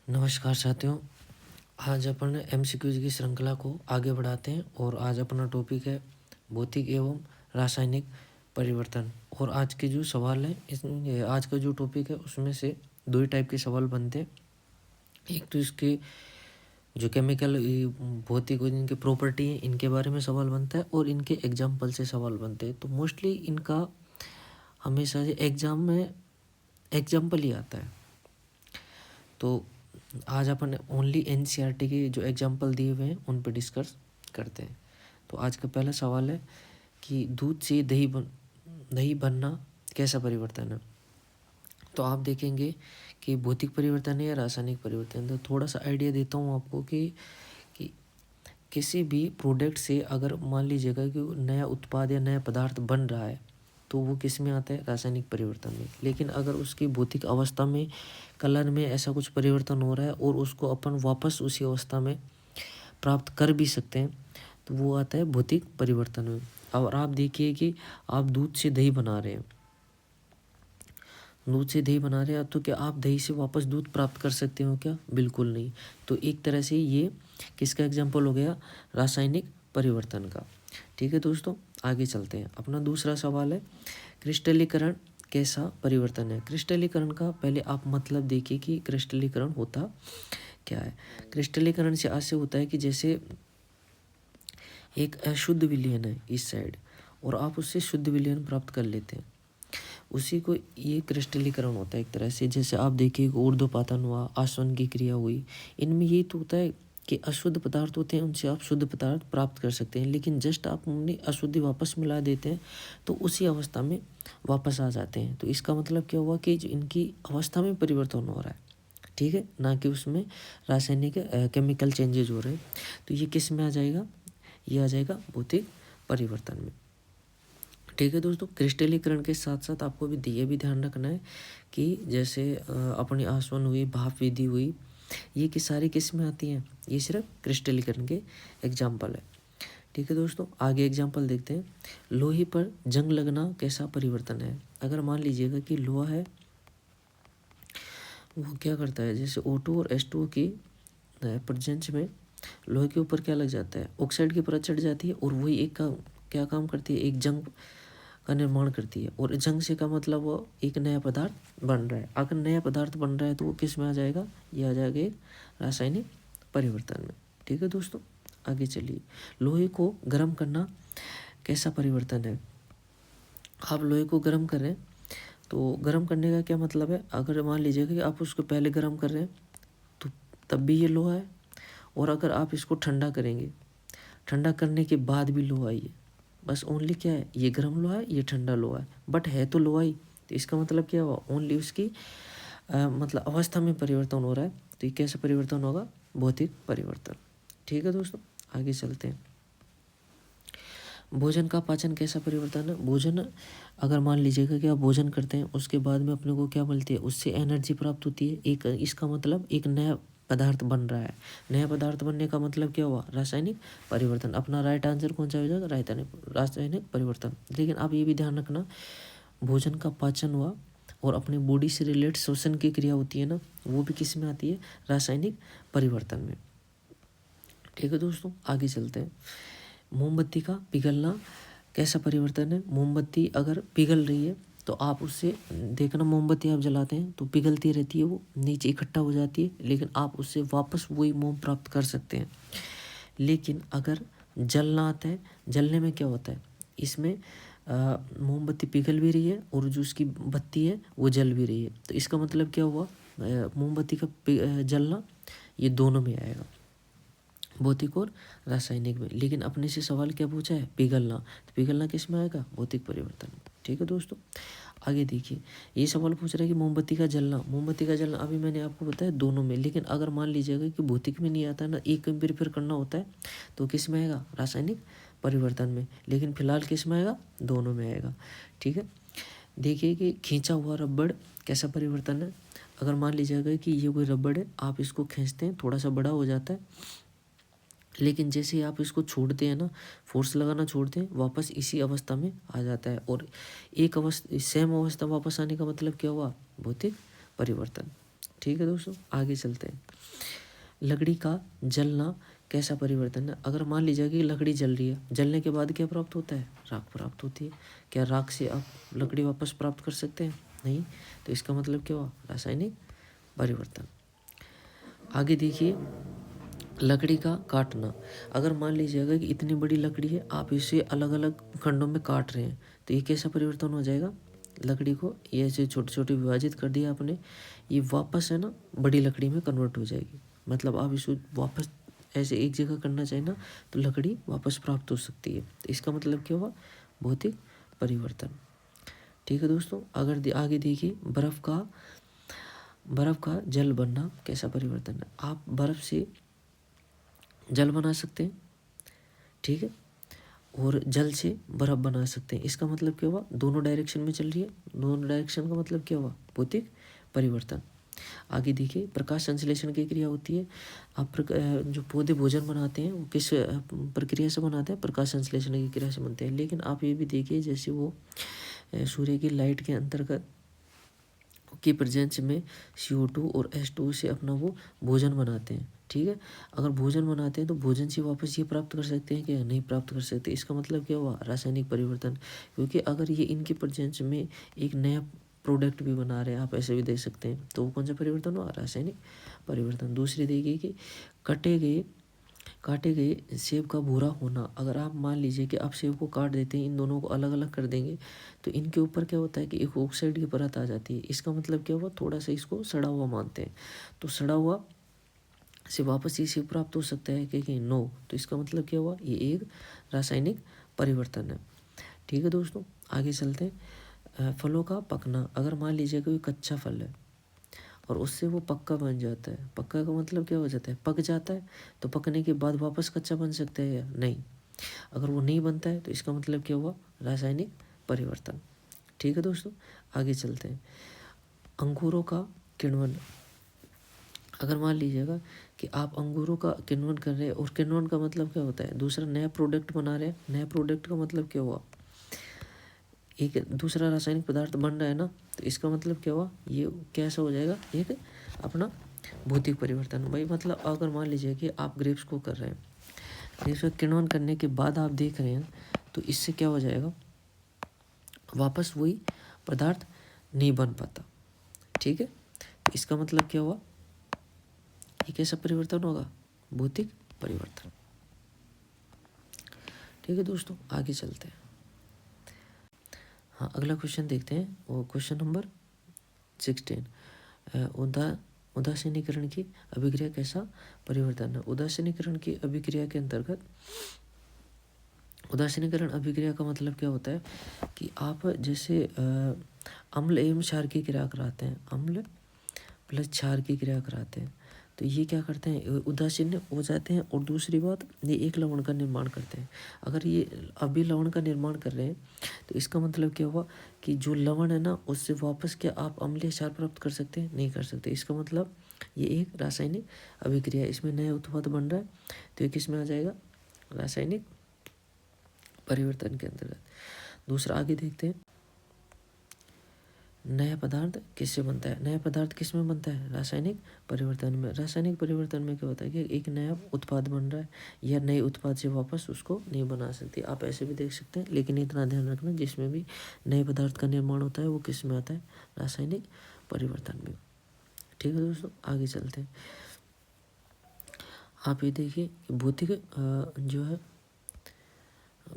नमस्कार साथियों। आज अपन एमसीक्यूज की श्रृंखला को आगे बढ़ाते हैं और आज अपना टॉपिक है भौतिक एवं रासायनिक परिवर्तन। और आज के जो सवाल है आज का जो टॉपिक है उसमें से दो ही टाइप के सवाल बनते हैं। एक तो इसके जो केमिकल भौतिक और इनके प्रॉपर्टी है इनके बारे में सवाल बनता है और इनके एग्जाम्पल से सवाल बनते हैं। तो मोस्टली इनका हमेशा एग्जाम में एग्जाम्पल ही आता है। तो आज अपन ओनली एनसीईआरटी के जो एग्जाम्पल दिए हुए हैं उन पर डिस्कस करते हैं। तो आज का पहला सवाल है कि दूध से दही बनना कैसा परिवर्तन है। तो आप देखेंगे कि भौतिक परिवर्तन है या रासायनिक परिवर्तन। तो थोड़ा सा आइडिया देता हूँ आपको कि किसी भी प्रोडक्ट से अगर मान लीजिएगा कि नया उत्पाद या नया पदार्थ बन रहा है तो वो किस में आता है, रासायनिक परिवर्तन में। लेकिन अगर उसकी भौतिक अवस्था में कलर में ऐसा कुछ परिवर्तन हो रहा है और उसको अपन वापस उसी अवस्था में प्राप्त कर भी सकते हैं तो वो आता है भौतिक परिवर्तन में। और आप देखिए कि आप दूध से दही बना रहे हैं, तो क्या आप दही से वापस दूध प्राप्त कर सकते हो क्या? बिल्कुल नहीं। तो एक तरह से ये किसका एग्जाम्पल हो गया, रासायनिक परिवर्तन का। ठीक है दोस्तों, आगे चलते हैं। अपना दूसरा सवाल है क्रिस्टलीकरण कैसा परिवर्तन है। क्रिस्टलीकरण का पहले आप मतलब देखिए कि क्रिस्टलीकरण होता क्या है। क्रिस्टलीकरण से ऐसे होता है कि जैसे एक अशुद्ध विलयन है इस साइड और आप उससे शुद्ध विलयन प्राप्त कर लेते हैं, उसी को ये क्रिस्टलीकरण होता है एक तरह से। जैसे आप देखिए ऊर्ध्वपातन हुआ, आसवन की क्रिया हुई, इनमें यही तो होता है कि अशुद्ध पदार्थ होते हैं उनसे आप शुद्ध पदार्थ प्राप्त कर सकते हैं। लेकिन जस्ट आप उन्हें अशुद्धि वापस मिला देते हैं तो उसी अवस्था में वापस आ जाते हैं। तो इसका मतलब क्या हुआ कि जो इनकी अवस्था में परिवर्तन हो रहा है, ठीक है, ना कि उसमें रासायनिक केमिकल चेंजेज हो रहे हैं। तो ये किस में आ जाएगा, ये आ जाएगा भौतिक परिवर्तन में। ठीक है दोस्तों, क्रिस्टलीकरण के साथ साथ आपको भी ये भी ध्यान रखना है कि जैसे अपनी आसवन हुई, भाप विधि हुई, ये कि सारी किस में आती हैं, ये सिर्फ क्रिस्टलीकरण के एग्जाम्पल है। ठीक है दोस्तों, आगे एग्जाम्पल देखते हैं। लोहे पर जंग लगना कैसा परिवर्तन है। अगर मान लीजिएगा कि लोहा है वो क्या करता है, जैसे O2 और H2O की प्रेजेंस में लोहे के ऊपर क्या लग जाता है, ऑक्साइड की परत चढ़ जाती है और वही एक का क्या काम करती है, एक जंग का निर्माण करती है। और जंग से का मतलब वो एक नया पदार्थ बन रहा है। अगर नया पदार्थ बन रहा है तो वो किस में आ जाएगा, ये आ जाएगा एक रासायनिक परिवर्तन में। ठीक है दोस्तों, आगे चलिए। लोहे को गर्म करना कैसा परिवर्तन है। आप लोहे को गर्म कर रहे हैं तो गर्म करने का क्या मतलब है, अगर मान लीजिएगा कि आप उसको पहले गर्म कर रहे हैं तो तब भी ये लोहा है, और अगर आप इसको ठंडा करेंगे, ठंडा करने के बाद भी लोहा ही है। बस ओनली क्या है, ये गर्म लोहा है, ये ठंडा लोहा है, बट है तो लोहा ही। तो इसका मतलब क्या हुआ, ओनली उसकी मतलब अवस्था में परिवर्तन हो रहा है। तो ये कैसे परिवर्तन होगा, भौतिक परिवर्तन। ठीक है दोस्तों, आगे चलते हैं। भोजन का पाचन कैसा परिवर्तन है। भोजन अगर मान लीजिएगा कि आप भोजन करते हैं उसके बाद में अपने को क्या मिलती है, उससे एनर्जी प्राप्त होती है। एक इसका मतलब एक नया पदार्थ बन रहा है। नया पदार्थ बनने का मतलब क्या हुआ, रासायनिक परिवर्तन। अपना राइट आंसर कौन सा हो जाएगा, रासायनिक परिवर्तन। लेकिन आप ये भी ध्यान रखना, भोजन का पाचन हुआ और अपनी बॉडी से रिलेटेड श्वसन की क्रिया होती है ना, वो भी किस में आती है, रासायनिक परिवर्तन में। ठीक है दोस्तों, आगे चलते हैं। मोमबत्ती का पिघलना कैसा परिवर्तन है। मोमबत्ती अगर पिघल रही है तो आप उससे देखना, मोमबत्ती आप जलाते हैं तो पिघलती रहती है, वो नीचे इकट्ठा हो जाती है, लेकिन आप उससे वापस वही मोम प्राप्त कर सकते हैं। लेकिन अगर जलना आता है, जलने में क्या होता है, इसमें मोमबत्ती पिघल भी रही है और जो उसकी बत्ती है वो जल भी रही है। तो इसका मतलब क्या हुआ, मोमबत्ती का जलना ये दोनों में आएगा, भौतिक और रासायनिक में। लेकिन अपने से सवाल क्या पूछा है, पिघलना। तो पिघलना किस में आएगा, भौतिक परिवर्तन में। ठीक है दोस्तों, आगे देखिए। ये सवाल पूछ रहा है कि मोमबत्ती का जलना, अभी मैंने आपको बताया दोनों में। लेकिन अगर मान लीजिएगा कि भौतिक में नहीं आता ना, एक में प्रिपेयर करना होता है तो किस में आएगा, रासायनिक परिवर्तन में। लेकिन फिलहाल किस में आएगा, दोनों में आएगा। ठीक है, देखिए कि खींचा हुआ रबड़ कैसा परिवर्तन है। अगर मान लीजिएगा कि ये कोई रबड़ है, आप इसको खींचते हैं, थोड़ा सा बड़ा हो जाता है, लेकिन जैसे ही आप इसको छोड़ते हैं ना, फोर्स लगाना छोड़ते हैं, वापस इसी अवस्था में आ जाता है। और एक अवस्था, सेम अवस्था वापस आने का मतलब क्या हुआ, भौतिक परिवर्तन। ठीक है दोस्तों, आगे चलते हैं। लकड़ी का जलना कैसा परिवर्तन है। अगर मान लीजिए कि लकड़ी जल रही है, जलने के बाद क्या प्राप्त होता है, राख प्राप्त होती है। क्या राख से आप लकड़ी वापस प्राप्त कर सकते हैं, नहीं। तो इसका मतलब क्या हुआ, रासायनिक परिवर्तन। आगे देखिए, लकड़ी का काटना। अगर मान लीजिएगा कि इतनी बड़ी लकड़ी है, आप इसे अलग अलग खंडों में काट रहे हैं, तो ये कैसा परिवर्तन हो जाएगा, लकड़ी को ये ऐसे छोटे छोटे विभाजित कर दिया आपने, ये वापस है ना बड़ी लकड़ी में कन्वर्ट हो जाएगी। मतलब आप इसको वापस ऐसे एक जगह करना चाहिए ना, तो लकड़ी वापस प्राप्त हो सकती है। तो इसका मतलब क्या हुआ, भौतिक परिवर्तन। ठीक है दोस्तों, अगर आगे देखिए, बर्फ का जल बनना कैसा परिवर्तन है। आप बर्फ से जल बना सकते हैं, ठीक है, और जल से बर्फ बना सकते हैं। इसका मतलब क्या हुआ, दोनों डायरेक्शन में चल रही है। दोनों डायरेक्शन का मतलब क्या हुआ, भौतिक परिवर्तन। आगे देखिए, प्रकाश संश्लेषण की क्रिया होती है। आप जो पौधे भोजन बनाते हैं वो किस प्रक्रिया से बनाते हैं, प्रकाश संश्लेषण की क्रिया से बनते हैं। लेकिन आप ये भी देखिए, जैसे वो सूर्य की लाइट के अंतर्गत की प्रेजेंस में CO2 और H2 से अपना वो भोजन बनाते हैं, ठीक है। अगर भोजन बनाते हैं तो भोजन से वापस ये प्राप्त कर सकते हैं कि नहीं प्राप्त कर सकते। इसका मतलब क्या हुआ, रासायनिक परिवर्तन। क्योंकि अगर ये इनकी प्रेजेंस में एक नया प्रोडक्ट भी बना रहे हैं, आप ऐसे भी देख सकते हैं, तो वो कौन सा परिवर्तन हुआ, रासायनिक परिवर्तन। दूसरी देखिए कि काटे गए सेब का भूरा होना। अगर आप मान लीजिए कि आप सेब को काट देते हैं, इन दोनों को अलग अलग कर देंगे, तो इनके ऊपर क्या होता है कि एक ऑक्साइड की परत आ जाती है। इसका मतलब क्या हुआ, थोड़ा सा इसको सड़ा हुआ मानते हैं, तो सड़ा हुआ से वापस ये सेब प्राप्त हो सकता है कि नो। तो इसका मतलब क्या हुआ, ये एक रासायनिक परिवर्तन है। ठीक है दोस्तों, आगे चलते हैं। फलों का पकना। अगर मान लीजिए कोई कच्चा फल है और उससे वो पक्का बन जाता है, पक्का का मतलब क्या हो जाता है, पक जाता है, तो पकने के बाद वापस कच्चा बन सकता है या नहीं। अगर वो नहीं बनता है तो इसका मतलब क्या हुआ, रासायनिक परिवर्तन। ठीक है दोस्तों, आगे चलते हैं। अंगूरों का किण्वन। अगर मान लीजिएगा कि आप अंगूरों का किण्वन कर रहे हैं, और किण्वन का मतलब क्या होता है, दूसरा नया प्रोडक्ट बना रहे हैं। नया प्रोडक्ट का मतलब क्या हुआ, एक दूसरा रासायनिक पदार्थ बन रहा है ना, तो इसका मतलब क्या हुआ, ये कैसा हो जाएगा, एक अपना भौतिक परिवर्तन। भाई मतलब अगर मान लीजिए कि आप ग्रेप्स को कर रहे हैं, ग्रेप्स को किण्वन करने के बाद आप देख रहे हैं, तो इससे क्या हो जाएगा, वापस वही पदार्थ नहीं बन पाता। ठीक है, तो इसका मतलब क्या हुआ, ये कैसा परिवर्तन होगा, भौतिक परिवर्तन। ठीक है दोस्तों, आगे चलते हैं। हाँ, अगला क्वेश्चन देखते हैं, वो क्वेश्चन नंबर 16। उदासीनीकरण की अभिक्रिया कैसा परिवर्तन है। उदासीनीकरण की अभिक्रिया के अंतर्गत, उदासीनीकरण अभिक्रिया का मतलब क्या होता है कि आप जैसे अम्ल एवं क्षार की क्रिया कराते हैं, अम्ल प्लस क्षार की क्रिया कराते हैं, तो ये क्या करते हैं, उदासीन हो जाते हैं। और दूसरी बात, ये एक लवण का निर्माण करते हैं। अगर ये अभी लवण का निर्माण कर रहे हैं, तो इसका मतलब क्या हुआ कि जो लवण है ना, उससे वापस क्या आप अम्लीय क्षार प्राप्त कर सकते हैं, नहीं कर सकते। इसका मतलब ये एक रासायनिक अभिक्रिया है, इसमें नया उत्पाद बन रहा है, तो ये किस में आ जाएगा, रासायनिक परिवर्तन के अंतर्गत। दूसरा आगे देखते हैं, नया पदार्थ किससे बनता है। नया पदार्थ किस में बनता है, रासायनिक परिवर्तन में। रासायनिक परिवर्तन में क्या होता है कि एक नया उत्पाद बन रहा है, या नए उत्पाद से वापस उसको नहीं बना सकती। आप ऐसे भी देख सकते हैं, लेकिन इतना ध्यान रखना, जिसमें भी नए पदार्थ का निर्माण होता है वो किस में आता है, रासायनिक परिवर्तन में। ठीक है दोस्तों, आगे चलते हैं। आप ये देखिए, भौतिक जो है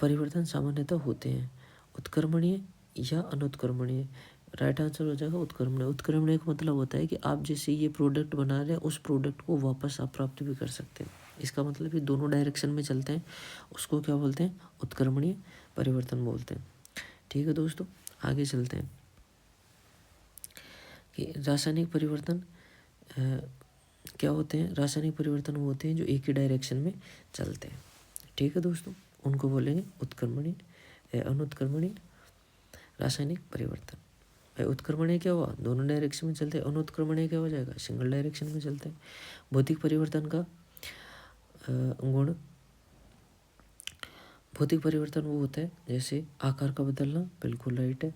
परिवर्तन सामान्यतः होते हैं उत्क्रमणीय या अनुत्क्रमणीय। राइट आंसर हो जाएगा उत्क्रमणीय। उत्क्रमणीय का मतलब होता है कि आप जैसे ये प्रोडक्ट बना रहे हैं, उस प्रोडक्ट को वापस आप प्राप्त भी कर सकते हैं। इसका मतलब ये दोनों डायरेक्शन में चलते हैं, उसको क्या बोलते हैं, उत्क्रमणीय परिवर्तन बोलते हैं। ठीक है दोस्तों, आगे चलते हैं कि रासायनिक परिवर्तन क्या होते हैं। रासायनिक परिवर्तन वो होते हैं जो एक ही डायरेक्शन में चलते हैं। ठीक है दोस्तों, उनको बोलेंगे उत्क्रमणीय, अनुत्क्रमणीय रासायनिक परिवर्तन। भाई उत्क्रमणीय क्या हुआ, दोनों डायरेक्शन में चलते हैं। अनुत्क्रमणीय क्या हो जाएगा, सिंगल डायरेक्शन में चलते हैं। भौतिक परिवर्तन का गुण, भौतिक परिवर्तन वो होता है जैसे आकार का बदलना, बिल्कुल राइट है।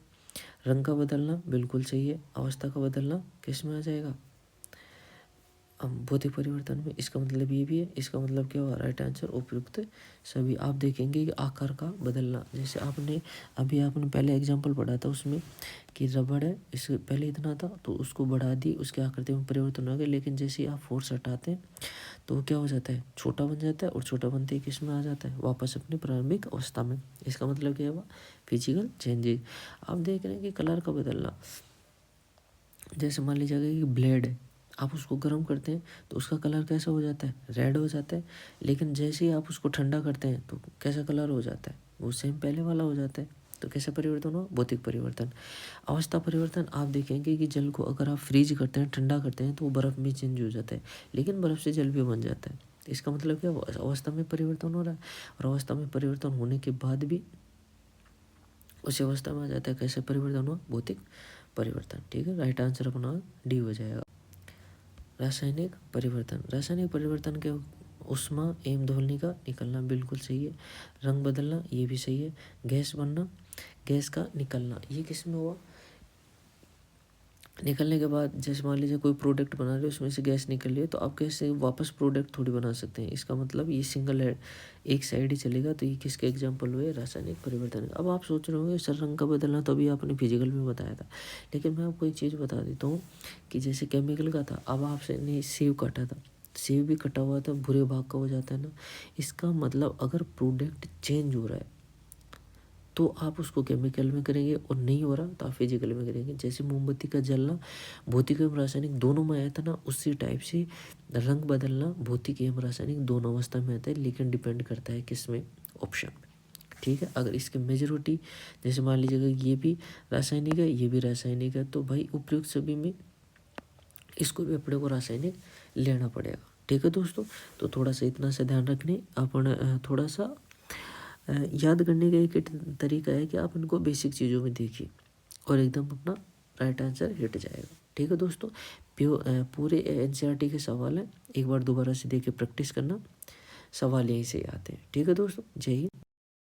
रंग का बदलना बिल्कुल सही है। अवस्था का बदलना किस में आ जाएगा, भौतिक परिवर्तन में इसका मतलब ये भी है। इसका मतलब क्या हुआ, राइट आंसर उपयुक्त सभी। आप देखेंगे कि आकार का बदलना, जैसे आपने पहले एग्जाम्पल पढ़ा था उसमें कि रबड़ है, इससे पहले इतना था तो उसको बढ़ा दी, उसकी आकृति में परिवर्तन हो गया, लेकिन जैसे ही आप फोर्स हटाते हैं तो वो क्या हो जाता है, छोटा बन जाता है, और छोटा बनते ही किस में आ जाता है, वापस अपनी प्रारंभिक अवस्था में। इसका मतलब क्या हुआ, फिजिकल चेंजेज। आप देख रहे हैं कि कलर का बदलना, जैसे मान लीजिए कि ब्लेड है, आप उसको गर्म करते हैं तो उसका कलर कैसा हो जाता है, रेड हो जाता है, लेकिन जैसे ही आप उसको ठंडा करते हैं तो कैसा कलर हो जाता है, वो सेम पहले वाला हो जाता है। तो कैसा परिवर्तन हुआ, भौतिक परिवर्तन। अवस्था परिवर्तन, आप देखेंगे कि जल को अगर आप फ्रीज करते हैं, ठंडा करते हैं, तो वो बर्फ़ में चेंज हो जाता है, लेकिन बर्फ़ से जल भी बन जाता है। इसका मतलब क्या हुआ, अवस्था में परिवर्तन हो रहा है, और अवस्था में परिवर्तन होने के बाद भी उसी अवस्था में आ जाता है, कैसे परिवर्तन हुआ, भौतिक परिवर्तन। ठीक है, राइट आंसर अपना डी हो जाएगा। रासायनिक परिवर्तन, रासायनिक परिवर्तन के उष्मा एवं ध्वनि का निकलना, बिल्कुल सही है। रंग बदलना, ये भी सही है। गैस बनना, गैस का निकलना, ये किस में हुआ, निकलने के बाद जैसे मान लीजिए कोई प्रोडक्ट बना रहे हो, उसमें से गैस निकल रही है, तो आप कैसे वापस प्रोडक्ट थोड़ी बना सकते हैं। इसका मतलब ये सिंगल है, एक साइड ही चलेगा, तो ये किसके एग्जांपल हुए, रासायनिक परिवर्तन। अब आप सोच रहे होंगे सर रंग का बदलना तो अभी आपने फिजिकल में बताया था, लेकिन मैं आपको एक चीज़ बता देता हूँ कि जैसे केमिकल का था, अब आपसे ने सेब काटा था, सेब भी कटा हुआ था, भूरे भाग का हो जाता है ना। इसका मतलब अगर प्रोडक्ट चेंज हो रहा है तो आप उसको केमिकल में करेंगे, और नहीं हो रहा तो आप फिजिकल में करेंगे। जैसे मोमबत्ती का जलना भौतिक एवं रासायनिक दोनों में आया था ना, उसी टाइप से रंग बदलना भौतिक एवं रासायनिक दोनों अवस्था में आता है, लेकिन डिपेंड करता है किस में, ऑप्शन में। ठीक है, अगर इसकी मेजोरिटी जैसे मान लीजिएगा ये भी रासायनिक है, ये भी रासायनिक है, तो भाई उपयुक्त सभी में इसको भी अपने को रासायनिक लेना पड़ेगा। ठीक है दोस्तों, तो थोड़ा सा इतना सा ध्यान रखने अपन थोड़ा सा याद करने का एक तरीका है कि आप इनको बेसिक चीज़ों में देखिए और एकदम अपना राइट आंसर हिट जाएगा। ठीक है दोस्तों, पूरे एनसीईआरटी के सवाल हैं, एक बार दोबारा से देख के प्रैक्टिस करना, सवाल यहीं से आते हैं। ठीक है दोस्तों, जय हिंद।